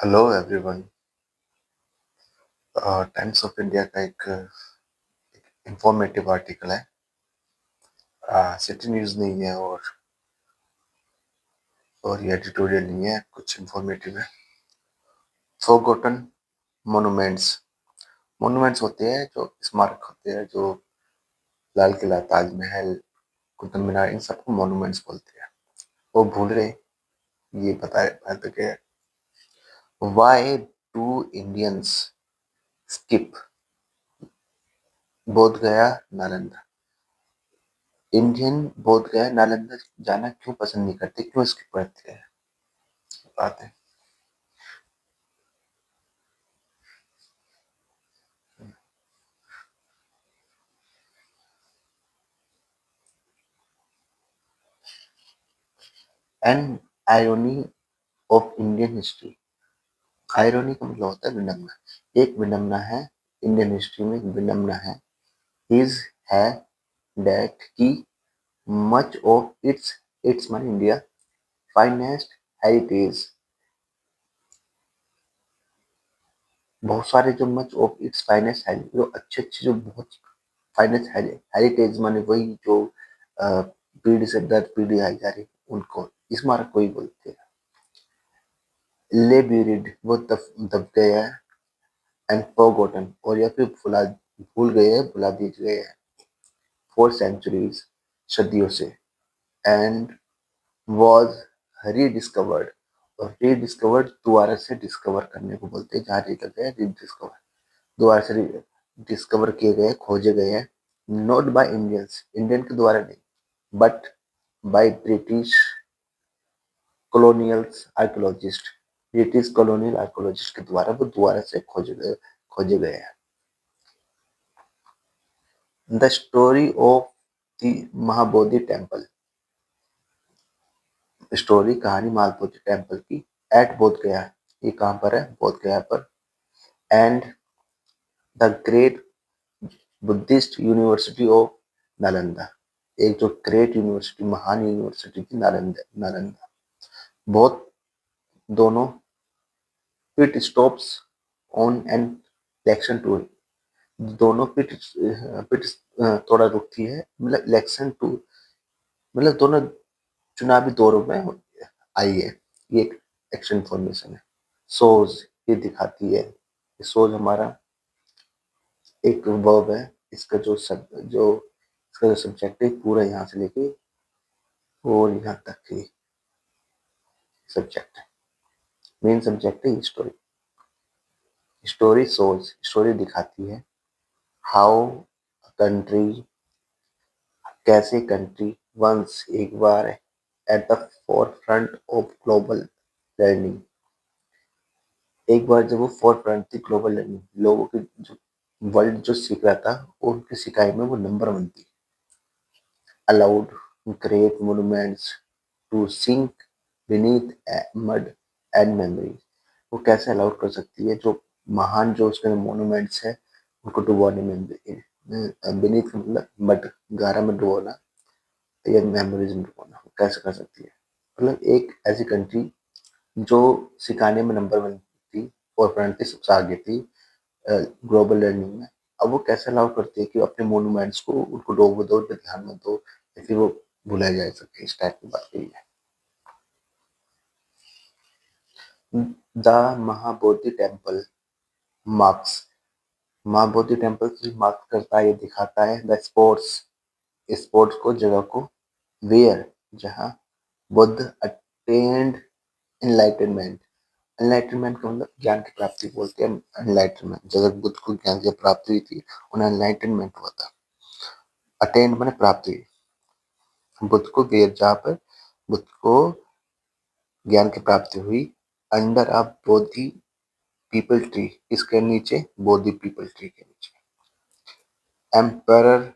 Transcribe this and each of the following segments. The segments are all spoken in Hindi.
Hello everyone. Times of India का एक इंफॉर्मेटिव आर्टिकल है। सिटी न्यूज़ नहीं है और ये एडिटोरियल नहीं है, कुछ इंफॉर्मेटिव है। Forgotten monuments. मोनूमेंट्स होते हैं जो स्मारक होते हैं, जो लाल किला, ताजमहल, कुतुब मीनार, इन सबको मोनूमेंट्स बोलते हैं। वो भूल रहे ये बताया तो कि वाई डू इंडियंस स्किप बोध गया नालंदा। इंडियन बोध गया नालंदा जाना क्यों पसंद नहीं करते, क्यों स्किप करते हैं? बात है। An irony of Indian history. Irony का मतलब होता है विडम्बना। एक विडम्बना है, इंडियन हिस्ट्री में एक विडम्बना इज है दैट की मच ऑफ इट्स माने इंडिया फाइनेस्ट हेरिटेज, बहुत सारे जो मच ऑफ इट्स फाइनेस्ट है, जो अच्छे अच्छे, जो बहुत फाइनेस्ट हेरिटेज माने वही जो पीढ़ी से दर पीढ़ी आई जा रही, उनको स्मारक को ही बोलते हैं। ले ब्यूरिड वो दब गया है, एंड फॉरगॉटन और या फिर भूल गए हैं, भुला दिए गए हैं, फॉर सेंचुरीज सदियों से, एंड वॉज रीडिस्कवर्ड और रीडिस्कवर्ड दोबारा से डिस्कवर करने को बोलते हैं, जहाँ निकल गए रीडिस्कवर, दोबारा से डिस्कवर किए गए, खोजे गए हैं। नॉट बाय इंडियंस, इंडियन के द्वारा नहीं, but by British colonial archaeologist, British colonial archaeologist के द्वारा वो दोबारा से खोजे गए हैं। The story of the Mahabodhi temple. Story, कहानी महाबोधि टेम्पल की, एट बोध गया, ये कहाँ पर है? बोध गया पर। And the great Buddhist university of Nalanda, एक जो ग्रेट यूनिवर्सिटी, महान यूनिवर्सिटी थी नालंदा। नालंदा बहुत, दोनों pit stops on an election tour, दोनों पिट पिट थोड़ा रुकती है, मतलब इलेक्शन टूर, मतलब दोनों चुनावी दौरों में आई है। ये एक एक्शन इन्फॉर्मेशन है। सोज, ये दिखाती है। सोज हमारा एक वर्ब है, इसका इसका जो सब्जेक्ट है पूरा यहाँ से लेके और यहाँ तक ही सब्जेक्ट है। मेन सब्जेक्ट है स्टोरी। स्टोरी सोज, स्टोरी दिखाती है। हाउ कंट्री, कैसे कंट्री वंस, एक बार, at the forefront of global learning, एक बार जब वो फोर फ्रंट थी ग्लोबल लर्निंग, लोगों की जो वर्ल्ड जो सीख रहा था, उनकी सिखाई में वो नंबर वन थी। Allowed great monuments to sink beneath mud and memories, वो कैसे अलाउड कर सकती है जो महान जो उसके मोन्यूमेंट्स है उनको डुबोने में, बीनीथ मतलब मड, गारा में डुबोना या मेमोरीज में डुबोना, कैसे कर सकती है? मतलब एक ऐसी कंट्री जो सिखाने में नंबर वन थी और फ्रंट थी, सबसे आगे थी ग्लोबल लर्निंग में, अब वो कैसे अलाउ करती है कि अपने मोन्यूमेंट्स को उनको डोबो दो, उनपे ध्यान मत दो, या फिर वो भुलाए जा सके, इस टाइप की बात यही है। The Mahabodhi temple marks, Mahabodhi temple की मार्क करता है, ये दिखाता है द स्पोर्ट्स, स्पोर्ट्स को, जगह को, वेयर, जहाँ बुद्ध अटेंड एनलाइटनमेंट, एनलाइटनमेंट का मतलब ज्ञान की प्राप्ति बोलते हैं। एनलाइटनमेंट, जब बुद्ध को ज्ञान की प्राप्ति हुई थी, उन्हें एनलाइटनमेंट हुआ था। अटेंड मैंने प्राप्ति, बुद्ध को वेयर, जहाँ पर बुद्ध को ज्ञान की प्राप्ति हुई, under a Bodhi peepal tree, इसके नीचे, बोधि पीपल ट्री के नीचे। Emperor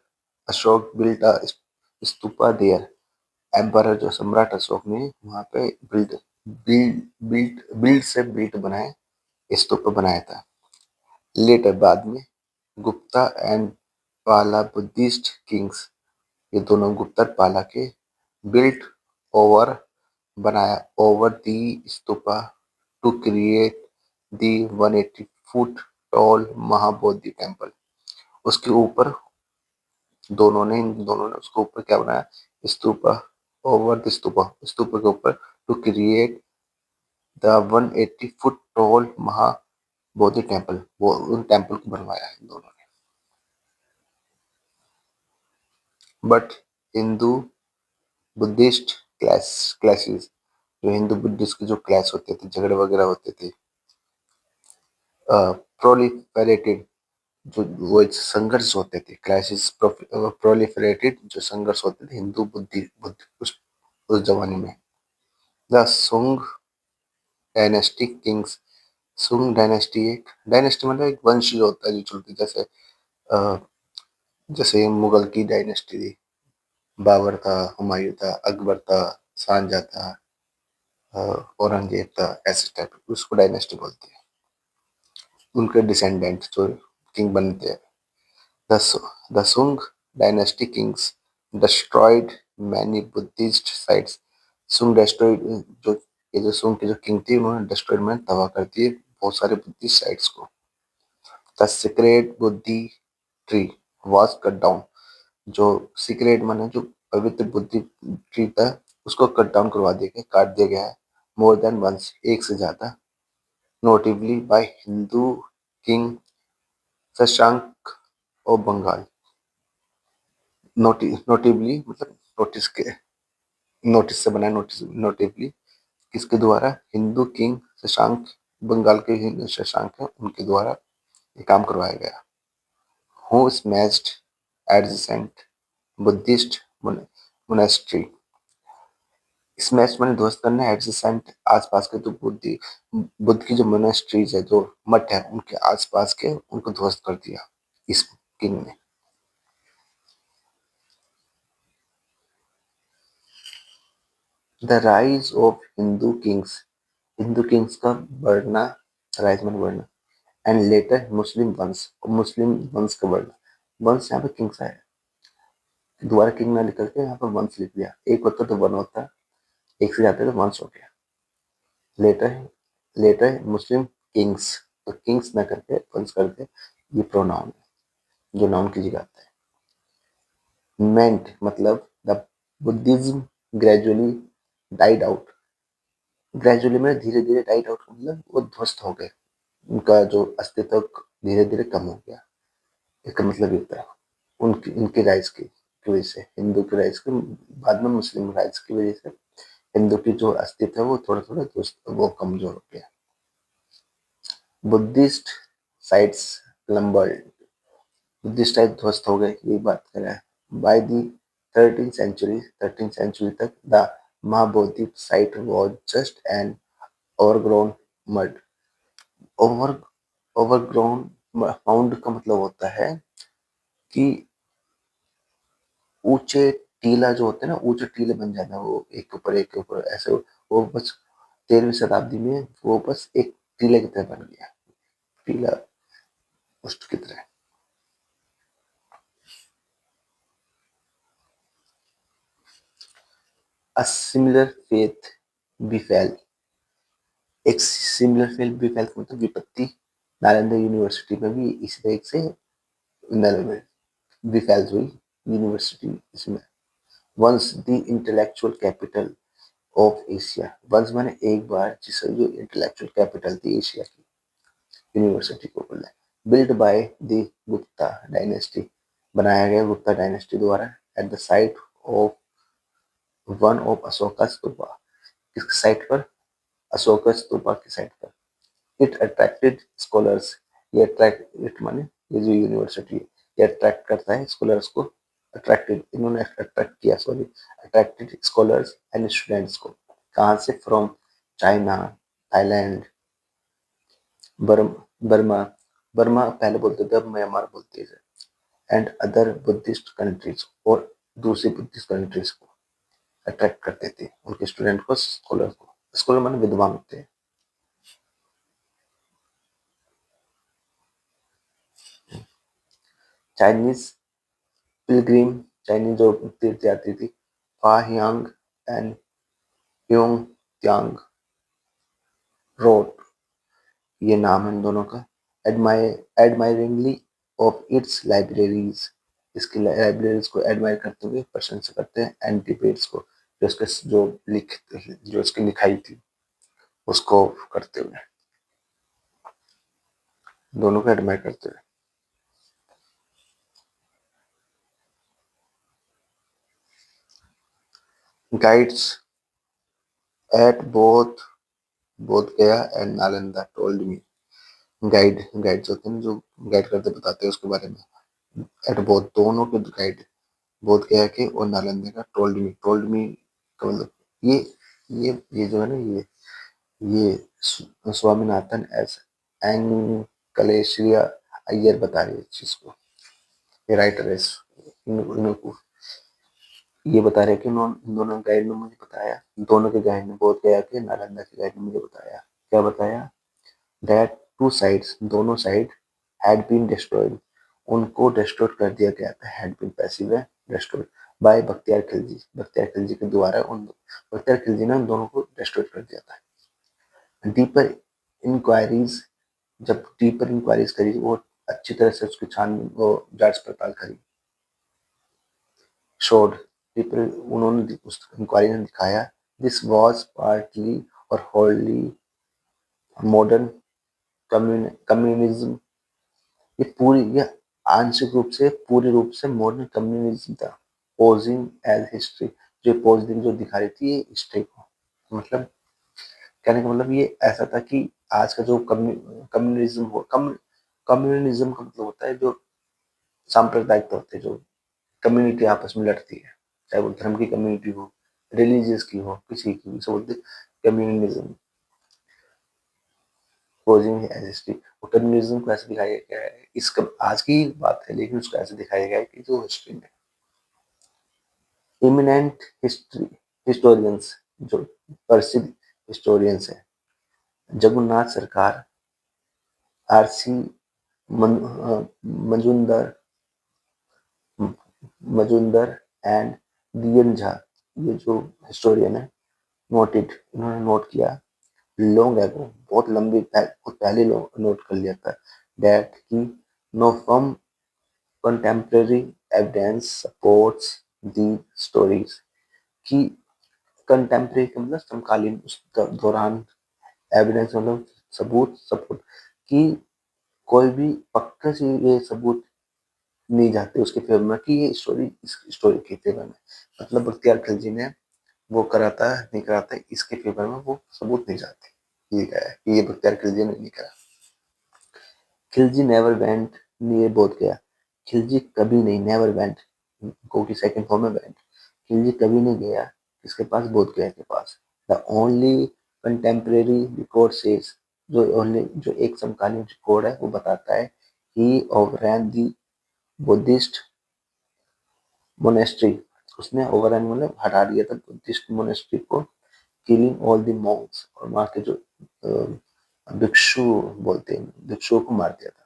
Ashok built a stupa there, emperor जो सम्राट अशोक ने वहां पे बिल्ड से बिल्ट बनाए, स्तूप बनाया था। लेटर, बाद में, Gupta and Pala Buddhist kings, ये दोनों गुप्ता और पाला के, बिल्ट ओवर, बनाया, over the stupa to create the 180 foot tall Mahabodhi temple. उसके ऊपर इन दोनों ने उसके ऊपर क्या बनाया, स्तूपा, ओवर द स्तूपा, स्तूप के ऊपर, to create the 180 foot tall Mahabodhi temple, वो उन टेम्पल को बनवाया है इन दोनों ने। बट हिंदू बुद्धिस्ट क्लैशेस, जो हिंदू बुद्धिस्ट के जो क्लैश होते थे, झगड़े वगैरह होते थे, प्रोलिफरेटेड, जो वो संघर्ष होते थे, क्लैशेस प्रोलिफरेटेड, जो संघर्ष होते थे हिंदू बुद्धि उस जमाने में। द सुंग डायनेस्टी किंग्स, सुंग डायनेस्टी, एक डायनेस्टी मतलब एक वंश जो होता है जो चलती, जैसे अ, जैसे मुगल की डायनेस्टी थी, बाबर था, हुमायूं था, अकबर था, शाहजहां था, औरंगजेब था, ऐसे टाइप, उसको डायनेस्टी बोलते हैं। उनके डिसेंडेंट जो किंग बनते हैं। The, the Sung dynasty kings destroyed many Buddhist sites. Sung destroyed, जो ये जो सुंग की जो किंग थी, उन्होंने डिस्ट्रॉयड में तबाह कर दिए बहुत सारे बुद्धिस्ट साइट्स को। द सीक्रेट बुद्धि ट्री वाज कट डाउन, जो सीक्रेट माने जो पवित्र बुद्धि ट्री था, उसको कट डाउन करवा दिया गया, काट दिया गया है, मोर देन वंस, एक से ज्यादा, notably by Hindu king Shashank of Bengal. Notably मतलब नोटिस के, नोटिस से बना, नोटिस नोटिवली किसके द्वारा, हिंदू किंग शशांक, बंगाल के हिंदू शशांक है, उनके द्वारा ये काम करवाया गया। Who smashed adjacent Buddhist monastery, smash माने ध्वस्त करना, एडजेसेंट आसपास के, तो बुद्ध की जो मोनेस्ट्रीज है, जो मठ है, उनके आसपास के उनको ध्वस्त कर दिया इस किंग ने। The rise of Hindu Kings, Hindu Kings का बढ़ना, राइज माने बढ़ना, एंड लेटर मुस्लिम वंश, मुस्लिम वंश का बढ़ना, वंश यहाँ पे किंग्स आया, दोबारा किंग ना लिख करके यहाँ पर वंश लिख दिया, एक होता तो वन होता, एक से जाते तो वंश हो गया। लेटर लेटर मुस्लिम किंग्स, तो किंग्स ना करके वंश करके, ये प्रोनाउन है जो नाउन की जगह आता है। मेंट मतलब the Buddhism gradually died out, gradually में धीरे धीरे, डाइड आउट मतलब वो ध्वस्त हो गए, उनका जो अस्तित्व धीरे धीरे कम हो गया, इसका मतलब ये होता है। उनकी इनके राइज की वजह से, हिंदू के राइज के बाद में मुस्लिम राइज की वजह से हिंदू की जो अस्तित्व है वो थोड़ा थोड़ा वो कमजोर हो गया। बुद्धिस्ट साइट्स प्लम्बर्ड, बुद्धिस्ट साइट ध्वस्त हो गए, ये बात कर रहा है। बाय दी 13th century तक the Mahabodhi site was just an overgrown mud, over overgrown mound का मतलब होता है कि ऊंचे टीला जो होते हैं ना, ऊंचे टीले बन जाना, वो एक के ऊपर ऐसे, वो बस 13वीं शताब्दी में वो बस एक टीले की तरह बन गया, टीला उष्ट की तरह। अ सिमिलर फेथ बिफेल, एक सिमिलर फेथ बिफेल का मतलब विपत्ति, नालंदा यूनिवर्सिटी में भी इसी तरह से बिफेल हुई यूनिवर्सिटी इसमें। Once the intellectual capital of Asia, once माने एक बार, जिससे जो इंटेलेक्चुअल कैपिटल थी एशिया की, यूनिवर्सिटी को बोला, build by the Gupta dynasty, बनाया गया गुप्ता डायनेस्टी द्वारा, at the site of one of Ashoka stupa, किसकी साइट पर, अशोका स्तूपा की साइट पर। इट अट्रैक्टेड स्कॉलर्स, ये अट्रैक्ट, इट माने ये जो यूनिवर्सिटी है, ये अट्रैक्ट करता है स्कॉलर्स को, अट्रैक्टेड, इन्होंने अट्रैक्ट किया, sorry, attracted scholars and students को, कहाँ से, from China, Thailand, Burma, Burma पहले बोलते थे, अब म्यांमार बोलते हैं, एंड अदर बुद्धिस्ट कंट्रीज, और दूसरी बुद्धिस्ट कंट्रीज को अट्रैक्ट करते थे, उनके स्टूडेंट को, स्कॉलर को, स्कॉलर माने विद्वान होते हैं। चाइनीज पिलग्रिम, चाइनीज जो तीर्थयात्री थी, फा हियांग एंड ह्यूंग त्यांग रोड ये नाम है इन दोनों का। एडमायरिंगली ऑफ इट्स लाइब्रेरीज, इसकी लाइब्रेरीज को एडमायर करते हुए प्रशंसा करते हैं। एंड डिबेट्स को, जो उसके जो उसकी लिखाई थी उसको करते हुए, दोनों को एडमायर करते हुए। गाइड्स एट बोथ गया and Nalanda told me. Guides होते हैं जो गाइड करते बताते हैं उसके बारे में। एट बोथ, दोनों के गाइड, बोध गया के और नालंदा का। टोल्ड मी का मतलब ये ये जो है ना, ये स्वामीनाथन एस एंकलेश्वरिया अय्यर बता रही है इस चीज को। ये राइटर है, इनको ये बता रहे कि इन दोनों गाइड ने मुझे बताया, दोनों के गाइड ने, बोध गया के नालंदा के गाइड ने मुझे बताया। क्या बताया? दैट टू साइड्स, दोनों साइड हैड बीन डिस्ट्रॉयड, उनको डिस्ट्रॉय कर दिया गया था। हैड बीन पैसिव है, डिस्ट्रॉयड बाय बख्तियार खिलजी, बख्तियार खिलजी के द्वारा उन बख्तियार खिलजी ने उन दोनों को डिस्ट्रॉय कर दिया था। डीपर इंक्वायरीज, जब डीपर इंक्वायरीज करी, वो अच्छी तरह से उसकी छानबीन, वो जांच पड़ताल करी। शोड, डीपर, उन्होंने उस इंक्वायरी ने दिखाया, दिस वाज पार्टली और होलली मॉडर्न कम्युनिज्म, ये आंशिक रूप से, पूरी रूप से मॉडर्न कम्युनिज्म था। पोजिंग एज हिस्ट्री, जो पोजिंग जो दिखा रही थी ये हिस्ट्री को, मतलब कहने का मतलब ये ऐसा था कि आज का जो कम्युनिज्म हो, कम्युनिज्म का मतलब होता है जो सांप्रदायिकता होती है, जो कम्युनिटी आपस में लड़ती है, चाहे वो धर्म की कम्युनिटी हो, रिलीजियस की हो, किसी की भी, सब बोलते communism. Posing as history, communism को ऐसे दिखाया गया है, इसका आज की बात है लेकिन उसको ऐसे दिखाया गया है कि जो हिस्ट्री में इमिनेंट हिस्टोरियंस, जो प्रसिद्ध हिस्टोरियंस है, Jagannath Sarkar, R C Majumdar Majumdar and D N Jha, ये जो हिस्टोरियन है, नोटेड, इन्होंने नोट किया, लॉन्ग एगो, बहुत बहुत पहले नोट कर लिया था, दैट की know from contemporary evidence supports the stories, कि कंटेम्प्रेरी का मतलब समकालीन, उस दौरान, एविडेंस मतलब सपोर्ट, कि कोई भी पक्का से ये सबूत नहीं जाते उसके फेवर में कि ये स्टोरी इस स्टोरी के फेवर में, मतलब बख्तियार खिलजी ने वो कराता नहीं कराता इसके फेवर में वो सबूत नहीं जाते, ये क्या है कि ये बख्तियार खिलजी ने नहीं करा। खिलजी नेवर वेंट नियर बोध गया, खिलजी कभी नहीं, नेवर वेंट को की सेकंड फॉर्म में वेंट, खिलजी कभी नहीं गया किसके पास, बोध गया के पास। The only contemporary record says, जो एक समकालीन रिकॉर्ड है वो बताता है, he overran the Buddhist monastery, उसने ओवररन मतलब हटा दिया था बुद्धिस्ट मोनेस्ट्री को, किलिंग ऑल द मॉन्क्स, और वहाँ के जो भिक्षु बोलते हैं, भिक्षुओं को मार दिया था।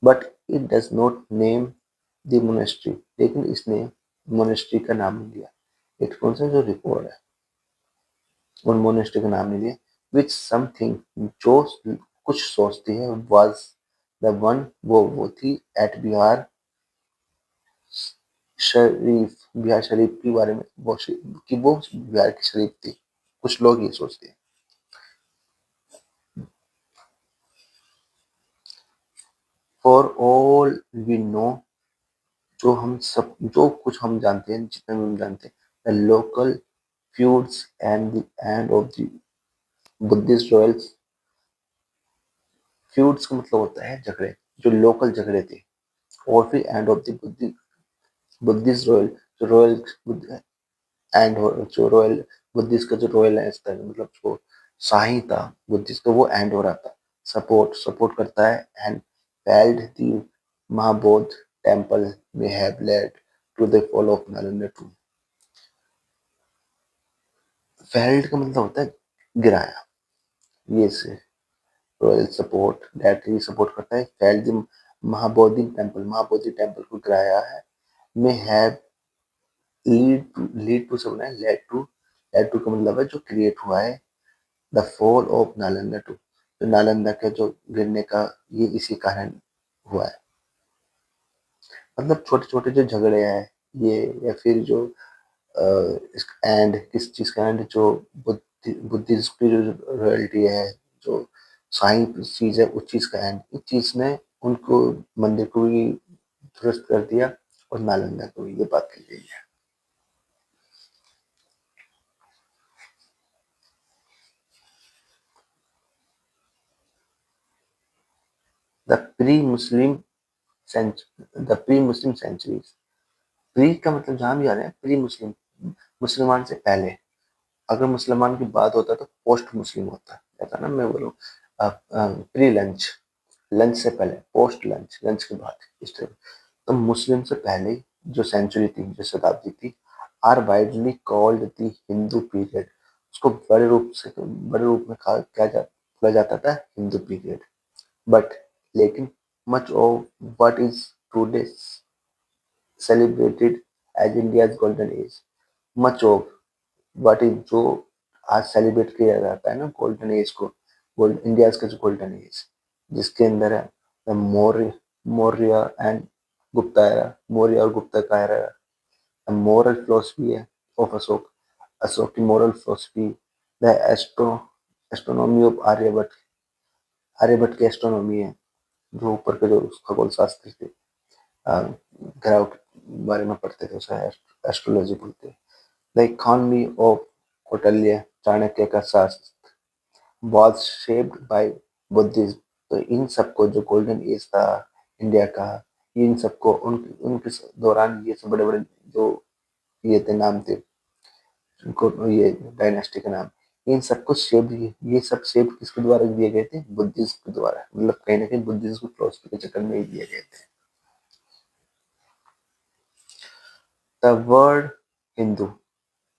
But it does not name the monastery, लेकिन इसने मोनेस्ट्री का नाम नहीं दिया। एक कौन सा जो रिकॉर्ड है उन मोनेस्ट्री का नाम नहीं दिया। विच समथिंग, जो कुछ सोचती है, वाज द वन, वो थी एट बिहार शरीफ, बिहार शरीफ के बारे में, कि वो बिहार की शरीफ थी, कुछ लोग ये सोचते हैं। फॉर ऑल वी नो, जो कुछ हम जानते हैं, जितना भी हम जानते हैं, the local feuds and the end of the Buddhist Royals, feuds का मतलब होता है झगड़े, जो लोकल झगड़े थे, और फिर end of the Buddhist royal, जो रॉयल एंड जो रॉयल बुद्धिस्ट का जो रॉयल स्तर, मतलब जो शाही था बुद्धिस्ट का, वो एंड हो रहा था। सपोर्ट करता है, and felled the Mahabodhi temple में have led to the fall of Nalanda too. Felled का मतलब होता है गिराया, ये से royal support, that he support करता है, फेल्ड द महाबोधि टेम्पल को गिराया है, में हैव लीड टू सब है, लेड टू का मतलब है जो क्रिएट हुआ है, the fall of Nalanda to, जो नालंदा के जो गिरने का ये इसी कारण हुआ है। मतलब छोटे-छोटे जो झगड़े हैं ये, या फिर जो एंड किस चीज़ का एंड, जो बुद्धिज़्म की जो रॉयल्टी है, जो साई चीज़ है उस चीज़ का एंड, इस चीज़ ने उनको मंदिर को भी ध्वस्त कर दिया और नालंदा को भी, ये बात की गई है। The pre Muslim the pre Muslim centuries. Pre का मतलब जहाँ भी आ रहा है, प्री मुस्लिम, मुसलमान से पहले। अगर मुसलमान की बात होता तो पोस्ट मुस्लिम होता, ऐसा ना मैं बोलूँ। प्री लंच, लंच से पहले, पोस्ट लंच, लंच के बाद, इस तरह। तो मुस्लिम से पहले जो सेंचुरी थी, जो शताब्दी थी, are widely called the Hindu period. उसको बड़े रूप में बोला जाता था हिंदू पीरियड। बट लेकिन much of what is today celebrated as India's golden age, much of what is, जो आज सेलिब्रेट किया जाता है ना गोल्डन एज को, गोल्ड इंडियाज का जो गोल्डन एज, जिसके अंदर है मौर्य मौर्य एंड गुप्ता एरा, मौर्य और गुप्ता का एरा, मोरल फिलोसफी है ऑफ अशोक, अशोक की moral philosophy, the astronomy of Aryabhatta, Aryabhatta की एस्ट्रोनॉमी है, जो ऊपर के जो खगोल शास्त्री थे, ग्रहों के बारे में पढ़ते थे, उसे एस्ट्रोलॉजी बोलते हैं। The economy of Kautilya, Chanakya का शास्त्र, वॉज शेप्ड बाय बुद्धिज्म। तो इन सबको, जो गोल्डन एज था इंडिया का, इन सबको उनके दौरान ये सब बड़े बड़े जो ये थे नाम थे, उनको ये डायनेस्टी का नाम, इन सबको शेप, ये सब शेप किसके द्वारा दिए गए थे, बुद्धिज्म के द्वारा। मतलब कहीं ना कहीं बुद्धिज्म की फिलोसफी के चक्कर में ही दिए गए थे। The word Hindu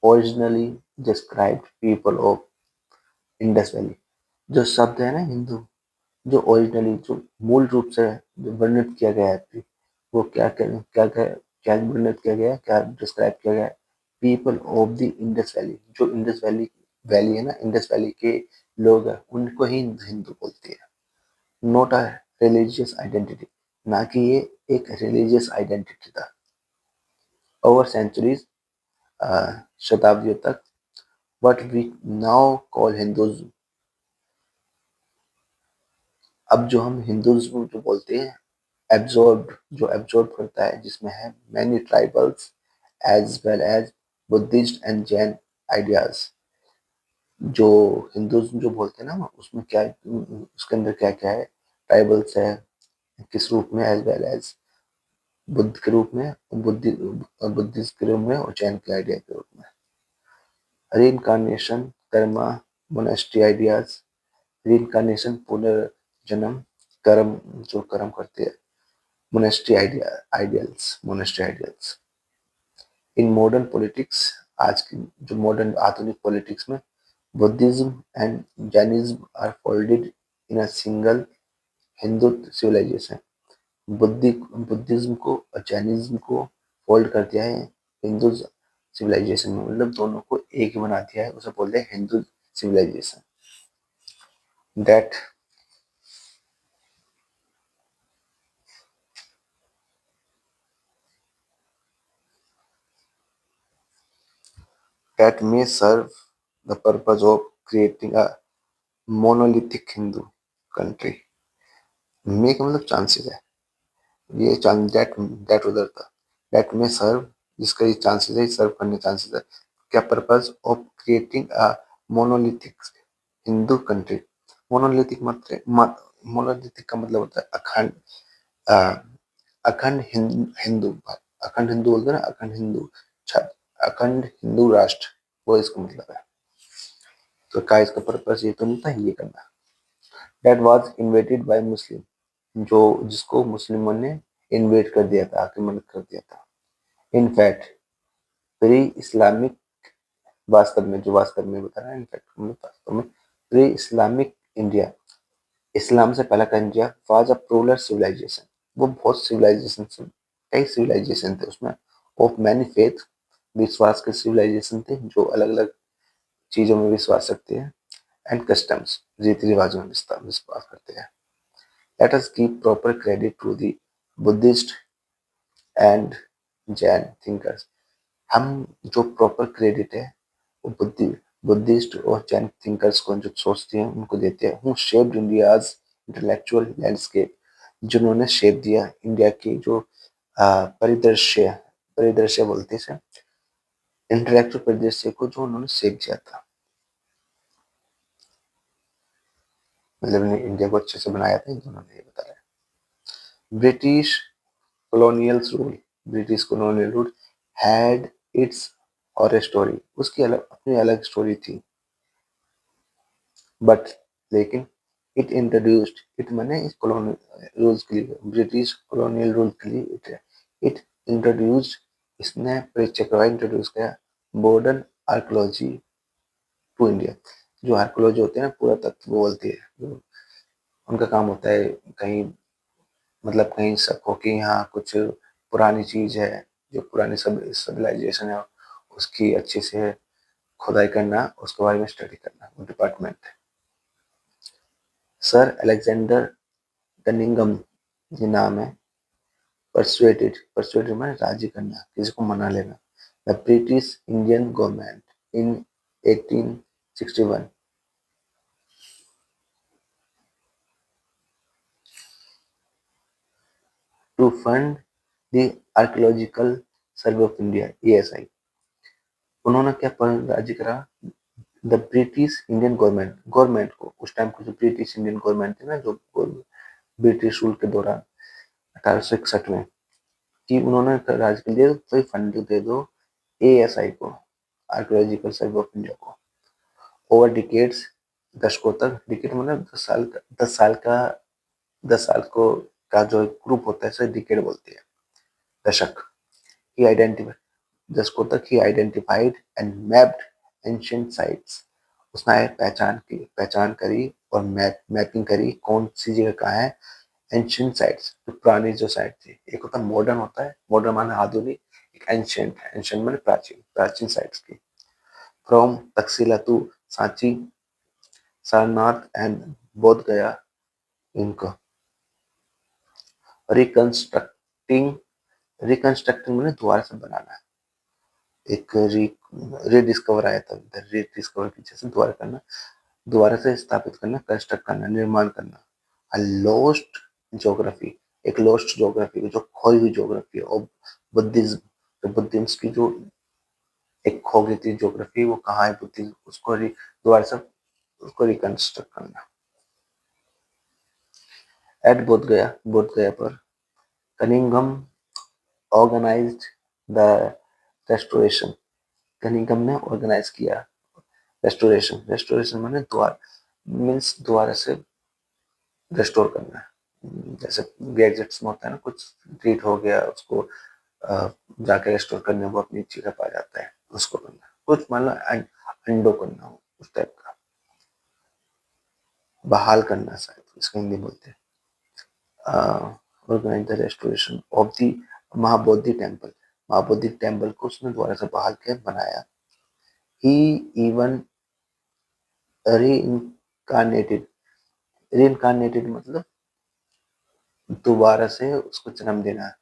originally described people of Indus valley. जो शब्द है ना हिंदू, जो ओरिजिनली, जो मूल रूप से जो वर्णित किया गया है, वो क्या वर्णित किया गया है, क्या डिस्क्राइब किया गया है, people of the Indus valley. जो इंडस वैली वैली है ना, इंडस वैली के लोग हैं, उनको ही हिंदू बोलते हैं। नॉट अ रिलीजियस आइडेंटिटी, ना कि ये एक रिलीजियस आइडेंटिटी था। ओवर सेंचुरीज, शताब्दियों तक, what we now call Hinduism, अब जो हम हिंदुज्म जो बोलते हैं, एब्जॉर्ब, जो एब्जॉर्ब करता है, जिसमें है many tribals as well as Buddhist and Jain ideas. जो हिंदुज्म जो बोलते हैं ना, उसमें क्या, उसके अंदर क्या क्या है, ट्राइबल्स है, किस रूप में, एज वेल एज बुद्ध के रूप में, बुद्धिस्ट के रूप में, और जैन के आइडिया के रूप में। Reincarnation, karma, monastery ideas, reincarnation पुनर्जन्म, कर्म, जो कर्म करते हैं, monastery ideals. In modern politics, आज की जो मॉडर्न आधुनिक पॉलिटिक्स में, Buddhism and Jainism are folded in a single Hindu civilisation. Buddhism को और जैनिज्म को फोल्ड कर दिया है हिंदू सिविलाइजेशन में, मतलब दोनों को एक ही बना दिया है, उसे बोलते हैं Hindu civilisation. That that may serve the purpose of creating a monolithic Hindu country। मे का मतलब चांसेस है, ये चांस, दैट उधर था, दैट में सर्व, जिसका ये चांसेस है, सर्व करने चांसेस है, क्या purpose of creating a monolithic Hindu country. Monolithic मतलब, मोनोलिथिक का मतलब होता है अखंड, अ, अखंड हिंदू, अखंड हिंदू बोलते हैं ना, अखंड हिंदू छत्र, अखंड हिंदू राष्ट्र, वो इसका मतलब है। तो का इसका पर्पस ये तो नहीं था ये करना। दैट वाज इन्वेटेड बाय मुस्लिम, जो जिसको मुस्लिमों ने इन्वेट कर दिया था, आक्रमण कर दिया था। इन फैक्ट प्री इस्लामिक, वास्तव में, जो वास्तव में बता रहा है, इनफैक्ट वास्तव में प्री इस्लामिक इंडिया, इस्लाम से पहला का India, was a plural civilisation. वो बहुत सिविलाइजेशन से, कई सिविलाइजेशन थे उसमें, ऑफ मैनी फेथ, विश्वास के सिविलाइजेशन थे, जो अलग अलग चीजों में विश्वास रखते हैं। एंड कस्टम्स, रीति रिवाजों में विश्वास करते हैं। Let us give proper credit to the Buddhist and Jain thinkers. हम जो प्रॉपर क्रेडिट है वो बुद्धिस्ट और जैन थिंकर्स को जो सोचते हैं उनको देते हैं। Who shaped India's intellectual landscape, जिन्होंने शेप दिया इंडिया की जो परिदृश्य परिदृश्य बोलते हैं, इंटेलेक्चुअल परिदृश्य को जो उन्होंने शेप दिया था, मतलब इंडिया को अच्छे से बनाया था, उन्होंने ये बताया। British colonial rule, British colonial rule had its और स्टोरी, उसकी अलग अपनी अलग स्टोरी थी। बट लेकिन इट इंट्रोड्यूस्ड, इट माने इस colonial रूल्स के लिए, ब्रिटिश colonial रूल के लिए इट इंट्रोड्यूस्ड, इसने परिचय करवाया, इंट्रोड्यूस किया मॉडर्न आर्कोलॉजी टू इंडिया। जो आर्कोलॉजी होते हैं ना, पुरातत्व बोलती है, उनका काम होता है कहीं मतलब कहीं शक हो कि यहाँ कुछ पुरानी चीज है, जो पुरानी सिविलाइजेशन है, उसकी अच्छे से खुदाई करना, उसके बारे में स्टडी करना, वो डिपार्टमेंट है। सर अलेक्जेंडर कनिंगम ये नाम है। परसुएटेड माने राजी करना, किसी को मना लेना। The British Indian government in 1861 to fund the archaeological survey of India, ASI। उन्होंने क्या पर राजी करा, द ब्रिटिश इंडियन गवर्नमेंट को, उस टाइम को जो ब्रिटिश इंडियन गवर्नमेंट थी ना, जो ब्रिटिश रूल के दौरान 1861 में, कि उन्होंने राज के लिए कोई फंडिंग दे दो ASI को, आर्कियोलॉजिकल सर्वे ऑफ इंडिया को। ओवर डिकेड्स, दशकों तक, डिकेड मतलब 10 साल का, 10 साल का जो ग्रुप होता है, सर डिकेड बोलते हैं, दशक। ही आइडेंटिफाई, दशकों तक ही identified and mapped ancient sites, उसने पहचान करी और मैपिंग करी कौन सी जगह कहाँ है। एंशिएंट साइट्स, जो पुरानी जो साइट थी, एक होता है मॉडर्न, होता है मॉडर्न माने आधुनिक, एक एंशिएंट माने प्राचीन साइट्स की। From Takshashila to Sanchi, Sarnath and Bodh Gaya, इनको रिकंस्ट्रक्टिंग, माने दोबारा से बनाना, एक रीडिस्कवर आया था, रीडिस्कवर की जैसे दोबारा करना, दोबारा से स्थापित करना, कंस्ट्रक्ट करना, निर्माण करना। अ लॉस्ट ज्योग्राफी, एक लॉस्ट ज्योग्राफी, जो खोई हुई ज्योग्राफी और बुद्धिज्म, तो बुद्धिज्म की जो एक खो गई थी ज्योग्राफी, वो कहाँ है बुद्धिज्म, उसको दोबारा से उसको रिकंस्ट्रक्ट करना। एट बोध गया पर Cunningham organised the restoration, Cunningham ने ऑर्गेनाइज किया रेस्टोरेशन माने मीन्स दोबारा से रेस्टोर करना है। जैसे गैजेट्स में होता है ना, कुछ डिलीट हो गया, उसको जाके रेस्टोर करने वो अपनी जगह पा जाता है, उसको करना, कुछ मान लो अंडो करना हो, उस टाइप का, बहाल करना शायद इसको हिंदी बोलते हैं। Organise the restoration of the Mahabodhi temple को उसने दोबारा से बहाल किया, बनाया। ही इवन रीइंकार्नेटेड, मतलब दोबारा से उसको जन्म देना है।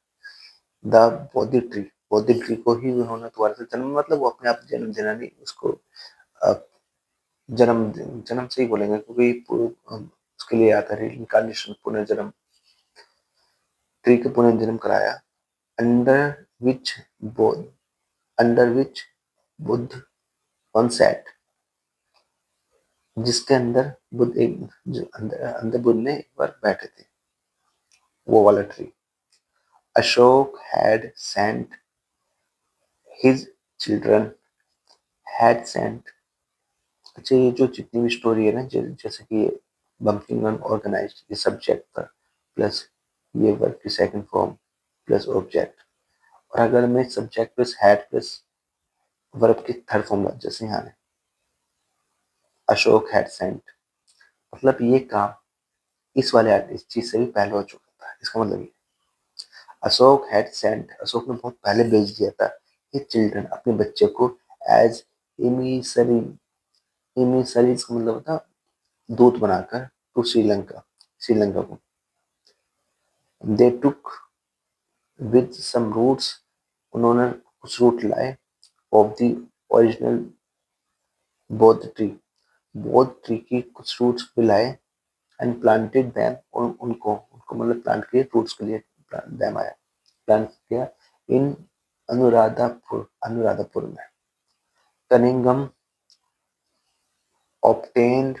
द बोधि ट्री को ही उन्होंने दोबारा से जन्म, मतलब वो अपने आप जन्म देना नहीं, उसको जन्म से ही बोलेंगे, क्योंकि उसके लिए आता है रीइंकार्नेशन, पुनर्जन्म। ट्री को पुनर्जन्म कराया। Under which Bodh under which Buddha once sat, जिसके अंदर बुद्ध एक, जो अंदर बुद्ध ने एक बार बैठे थे, वो वाला tree. Ashok had sent his children, had sent. अच्छा, ये जो जितनी भी स्टोरी है ना, जैसे कि बम्पिंग ऑर्गेनाइज्ड, ये सब्जेक्ट था, प्लस ये वर्ब की सेकंड फॉर्म, प्लस ऑब्जेक्ट, और अगर मैं subject plus had plus verb की थर्ड फॉर्म, जैसे यहाँ है अशोक हैड सेंट, मतलब ये काम इस चीज से भी पहले हो चुका था। इसका मतलब ये, अशोक हैड सेंट, अशोक ने बहुत पहले भेज दिया था, ये चिल्ड्रन, अपने बच्चे को, एज इमिसरी, इमिसरीज का मतलब होता दूत बनाकर टू श्रीलंका को। दे टुक विद सम रूट्स, उन्होंने कुछ रूट लाए ऑफ द ओरिजिनल बौद्ध ट्री, बौद्ध ट्री की कुछ रूट्स भी लाए एंड प्लांटेड दैम, उनको उनको मतलब प्लांट किए रूट्स के लिए दैम आया प्लांट किया इन अनुराधापुर में। Cunningham obtained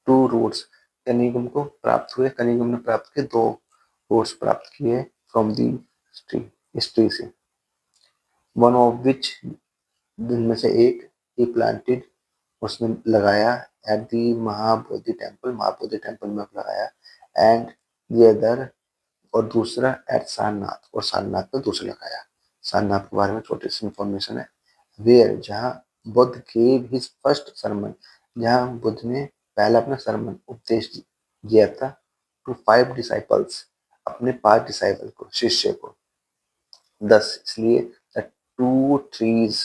two roots, Cunningham को प्राप्त हुए, कनिंगम ने प्राप्त किए 2 रूट्स प्राप्त किए फ्रॉम दी ट्री, इस ट्री से। वन ऑफ विच, जिनमें से एक ही प्लांटेड, उसने लगाया एट दी महाबोधि टेम्पल में लगाया, एंड द अदर, और दूसरा एट सारनाथ, और सारनाथ में दूसरा लगाया। सारनाथ के बारे में छोटी सी इंफॉर्मेशन है। वेयर, जहाँ Buddha gave his first sermon, जहाँ बुद्ध ने पहला अपना सरमन उपदेश दिया था टू 5 डिसाइपल्स, अपने 5 डिसाइपल को, शिष्य को। दस, इसलिए the two trees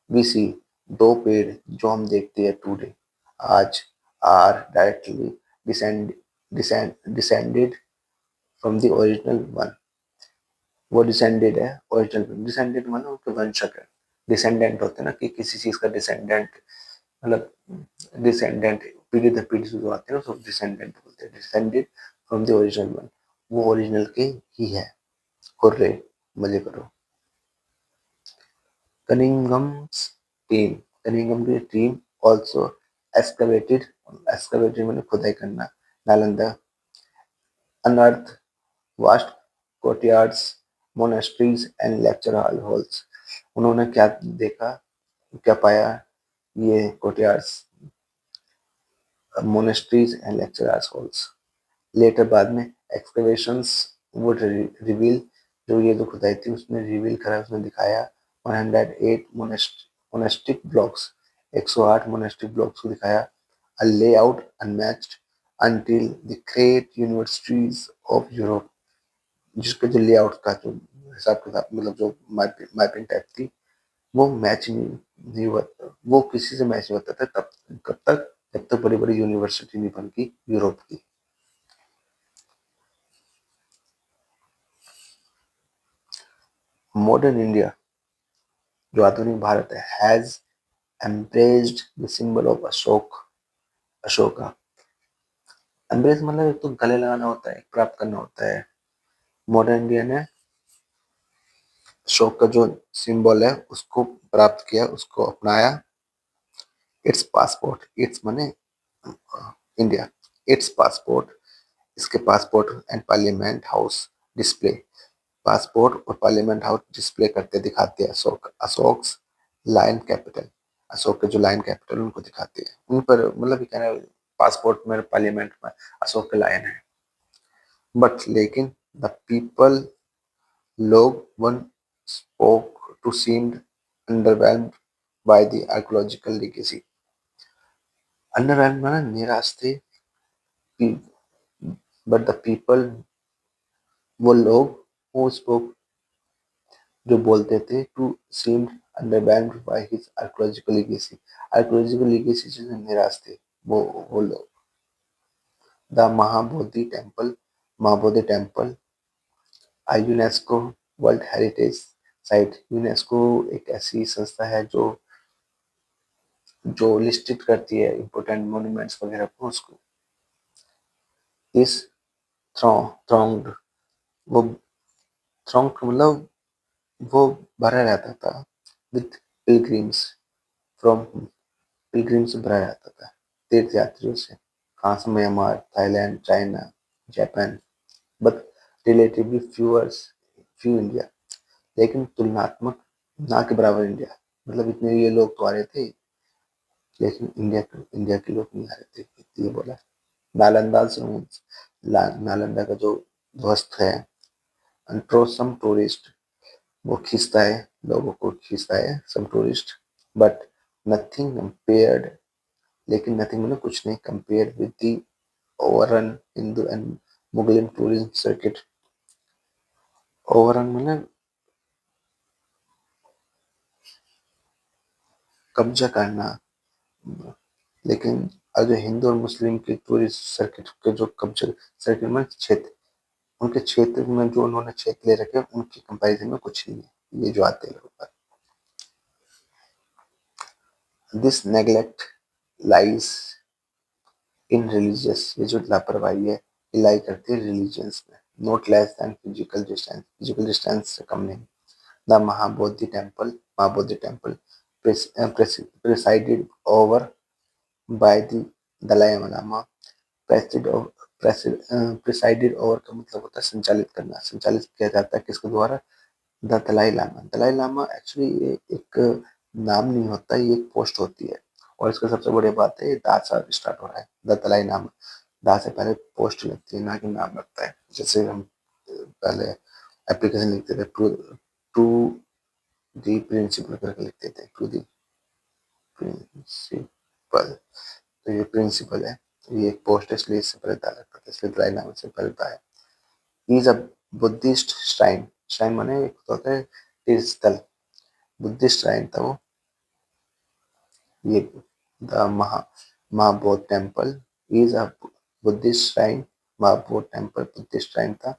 we see, 2 पेड़ जो हम देखते हैं टुडे आज, are directly descended from the original one, वो डिसेंडेड है ओरिजिनल, डिसेंडेड माने उनके वंशक है। डिसेंडेंट होते हैं ना कि किसी चीज का डिसेंडेंट, मतलब डिसेंडेंट पीढ़ी दर पीढ़ी से जो आते हैं उसको डिसेंडेंट बोलते हैं। Descended from the original one, वो ओरिजिनल के ही है। हुर्रे, मजे करो। कनिंगम्स टीम, कनिंगम की टीम ऑल्सो एक्सकवेटेड, एक्सकवेटेड मैंने खुदाई करना, Nalanda, unearth vast courtyards, monasteries and lecture halls, उन्होंने क्या देखा, क्या पाया, ये courtyards, monasteries and lecture halls. Later बाद में एक्सकवेशंस वो रिवील, जो ये जो खुदाई थी उसने रिवील करा, उसने दिखाया 108 मोनेस्टिक ब्लॉक्स, 108 मोनेस्टिक ब्लॉक्स को दिखाया। A layout unmatched until the great universities of Europe, जिसका जो लेआउट का जो हिसाब किताब, मतलब जो मैपिंग टाइप थी, वो मैच नहीं हुआ, वो किसी से मैच नहीं होता था तब, कब तक, जब तक बड़ी बड़ी यूनिवर्सिटी नहीं बनती यूरोप की। मॉडर्न इंडिया, जो आधुनिक भारत है, has embraced the symbol of Ashoka. Embrace मतलब एक तो गले लगाना होता है, एक प्राप्त करना होता है। मॉडर्न इंडिया ने अशोक का जो सिंबल है उसको प्राप्त किया, उसको अपनाया। इट्स पासपोर्ट, इट्स माने इंडिया, इट्स पासपोर्ट, इसके passport and parliament house display, passport और पार्लियामेंट हाउस डिस्प्ले करते दिखाते हैं अशोक, अशोक लायन कैपिटल, अशोक के जो लायन कैपिटल उनको दिखाते हैं। उन पर मतलब क्या है, पासपोर्ट में पार्लियामेंट में अशोक के लायन है। बट लेकिन द पीपल, लोग, one spoke to seemed underwhelmed by the archaeological legacy, underwhelmed माना निराश थे, बट द पीपल, वो लोग, हु स्पोक, जो बोलते थे, to seemed underwhelmed by his archaeological legacy, archaeological legacy से निराश थे वो लोग। The Mahabodhi temple a UNESCO world heritage site, UNESCO एक ऐसी संस्था है जो जो लिस्टेड करती है इम्पोर्टेंट मॉन्यूमेंट्स वगैरह को, उसको। इस थ्रोंग्ड, वो थ्रोंग मतलब वो भरा रहता था विथ पिलग्रिम्स, फ्रॉम पिलग्रिम से भरा रहता था, तीर्थ यात्रियों से। कहाँ से? Myanmar, Thailand, China, Japan, but relatively few India, लेकिन तुलनात्मक ना के बराबर इंडिया, मतलब इतने ये लोग तो आ रहे थे, लेकिन इंडिया के लोग नहीं आ रहे थे, ये बोला। नालंदा से नालंदा का जो ध्वस्त है, सम टूरिस्ट, वो खींचता है, लोगों को खींचता है, some tourist, but nothing compared, लेकिन नथिंग मतलब कुछ नहीं, compare with the overrun Hindu and Mughalian tourism circuit. Overrun मतलब कब्जा करना, लेकिन और जो हिंदू और मुस्लिम की पूरी सर्किट के जो कब्जे सर्किट में क्षेत्र, उनके क्षेत्र में जो उन्होंने क्षेत्र ले रखे उनकी कंपैरिजन में कुछ नहीं है ये जो आते हैं लोग। This neglect lies in religious, ये जो लापरवाही है ये लाई करती है रिलीजियंस में। Not less than physical distance, physical distance से कम नहीं। The Mahabodhi temple presided over by the Dalai Lama, presided over का मतलब होता है संचालित करना, संचालित किया जाता है किसके द्वारा? द दलाई लामा। दलाई लामा एक्चुअली ये एक नाम नहीं होता, ये एक पोस्ट होती है। और इसका सबसे बड़ी बात है ये दा से स्टार्ट हो रहा है, द दलाई लामा। दा से पहले पोस्ट लगती है ना कि नाम लगता है। जैसे हम पहले एप्लीकेशन लिखते थे टू दी प्रिंसिपल करके लिखते थे, टू दी प्रिंसिपल, तो ये प्रिंसिपल है, ये एक पोस्ट है इसलिए इससे पहले दा लगता था, इसलिए दलाई लामा से पहले दा है। He is a Buddhist shrine, shrine माने एक होता है तीर्थ स्थल, बुद्धिस्ट श्राइन था वो। ये the Mahabodhi temple is a Buddhist shrine, Mahabodh temple Buddhist shrine था,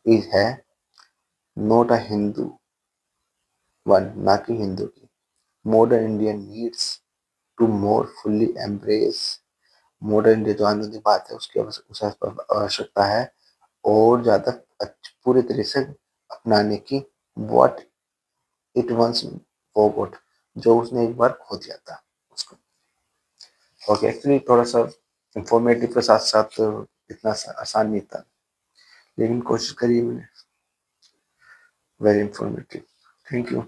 इज है। नॉट अ हिंदू वन, ना कि हिंदू की। Modern Indian needs to more fully embrace, modern India जो आधुनिक बात है उसकी उसे आवश्यकता है और ज्यादा पूरी तरह से अपनाने की। व्हाट इट वंस फॉरगॉट, जो उसने एक बार खो दिया था उसको। ओके, एक्चुअली थोड़ा सा इंफॉर्मेटिव के साथ साथ इतना आसान नहीं था, लेकिन कोशिश करिए मैंने। Very informative. Thank you.